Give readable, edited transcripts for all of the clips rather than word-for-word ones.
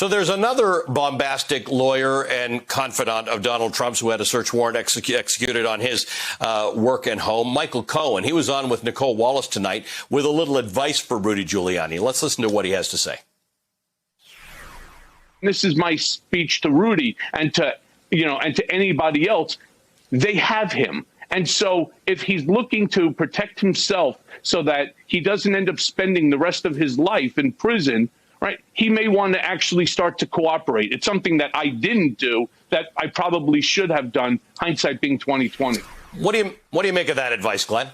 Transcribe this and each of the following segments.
So there's another bombastic lawyer and confidant of Donald Trump's who had a search warrant executed on his work and home, Michael Cohen. He was on with Nicole Wallace tonight with a little advice for Rudy Giuliani. Let's listen to what he has to say. This is my speech to Rudy and to anybody else. They have him. And so if he's looking to protect himself so that he doesn't end up spending the rest of his life in prison, right, he may want to actually start to cooperate. It's something that I didn't do that I probably should have done, hindsight being 20/20. What do you make of that advice, Glenn?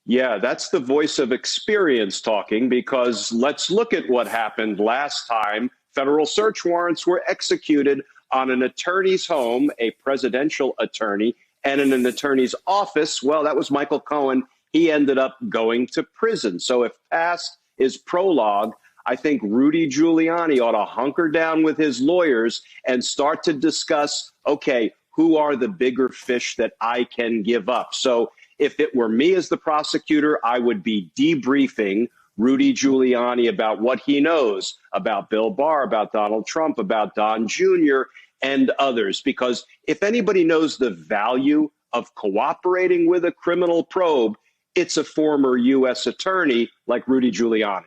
Yeah, that's the voice of experience talking, because let's look at what happened last time. Federal search warrants were executed on an attorney's home, a presidential attorney, and in an attorney's office. Well, that was Michael Cohen. He ended up going to prison. So if past is prologue, I think Rudy Giuliani ought to hunker down with his lawyers and start to discuss, okay, who are the bigger fish that I can give up? So if it were me as the prosecutor, I would be debriefing Rudy Giuliani about what he knows about Bill Barr, about Donald Trump, about Don Jr., and others. Because if anybody knows the value of cooperating with a criminal probe, it's a former U.S. attorney like Rudy Giuliani.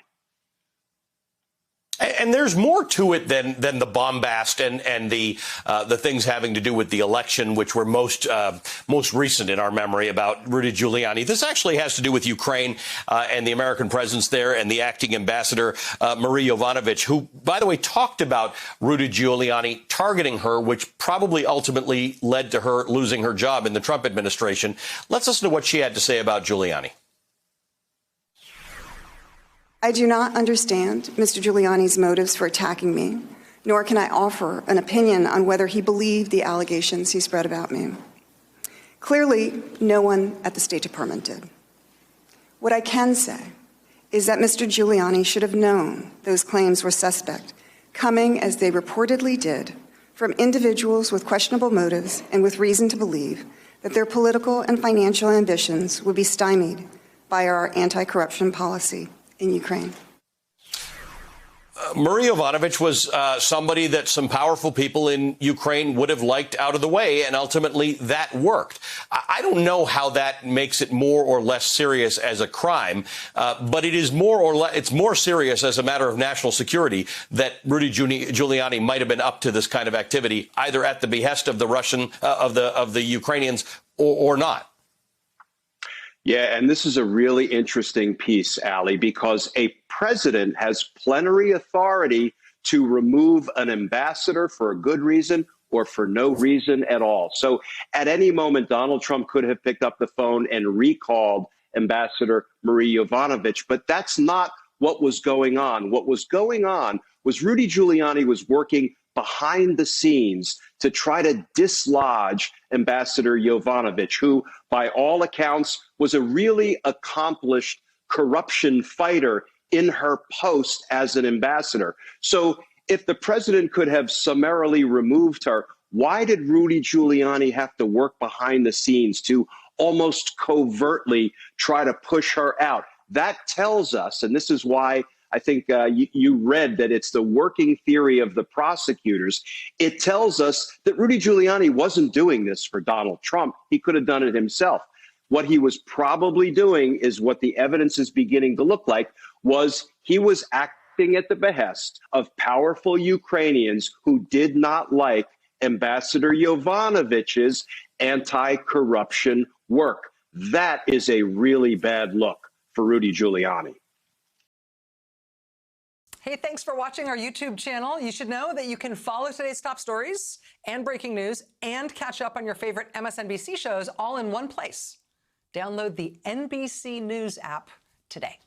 And there's more to it than the bombast and the things having to do with the election, which were most recent in our memory about Rudy Giuliani. This actually has to do with Ukraine and the American presence there, and the acting ambassador, Marie Yovanovitch, who, by the way, talked about Rudy Giuliani targeting her, which probably ultimately led to her losing her job in the Trump administration. Let's listen to what she had to say about Giuliani. I do not understand Mr. Giuliani's motives for attacking me, nor can I offer an opinion on whether he believed the allegations he spread about me. Clearly, no one at the State Department did. What I can say is that Mr. Giuliani should have known those claims were suspect, coming, as they reportedly did, from individuals with questionable motives and with reason to believe that their political and financial ambitions would be stymied by our anti-corruption policy in Ukraine. Marie Yovanovitch was somebody that some powerful people in Ukraine would have liked out of the way, and ultimately that worked. I don't know how that makes it more or less serious as a crime, but it is it's more serious as a matter of national security that Rudy Giuliani might have been up to this kind of activity, either at the behest of the of the Ukrainians or not. Yeah, and this is a really interesting piece, Ali, because a president has plenary authority to remove an ambassador for a good reason or for no reason at all. So at any moment, Donald Trump could have picked up the phone and recalled Ambassador Marie Yovanovitch, but that's not what was going on. What was going on was Rudy Giuliani was working behind the scenes to try to dislodge Ambassador Yovanovitch, who, by all accounts, was a really accomplished corruption fighter in her post as an ambassador. So if the president could have summarily removed her, why did Rudy Giuliani have to work behind the scenes to almost covertly try to push her out? That tells us, and this is why I think you read that it's the working theory of the prosecutors. It tells us that Rudy Giuliani wasn't doing this for Donald Trump. He could have done it himself. What he was probably doing is what the evidence is beginning to look like, was he was acting at the behest of powerful Ukrainians who did not like Ambassador Yovanovitch's anti-corruption work. That is a really bad look for Rudy Giuliani. Hey, thanks for watching our YouTube channel. You should know that you can follow today's top stories and breaking news and catch up on your favorite MSNBC shows all in one place. Download the NBC News app today.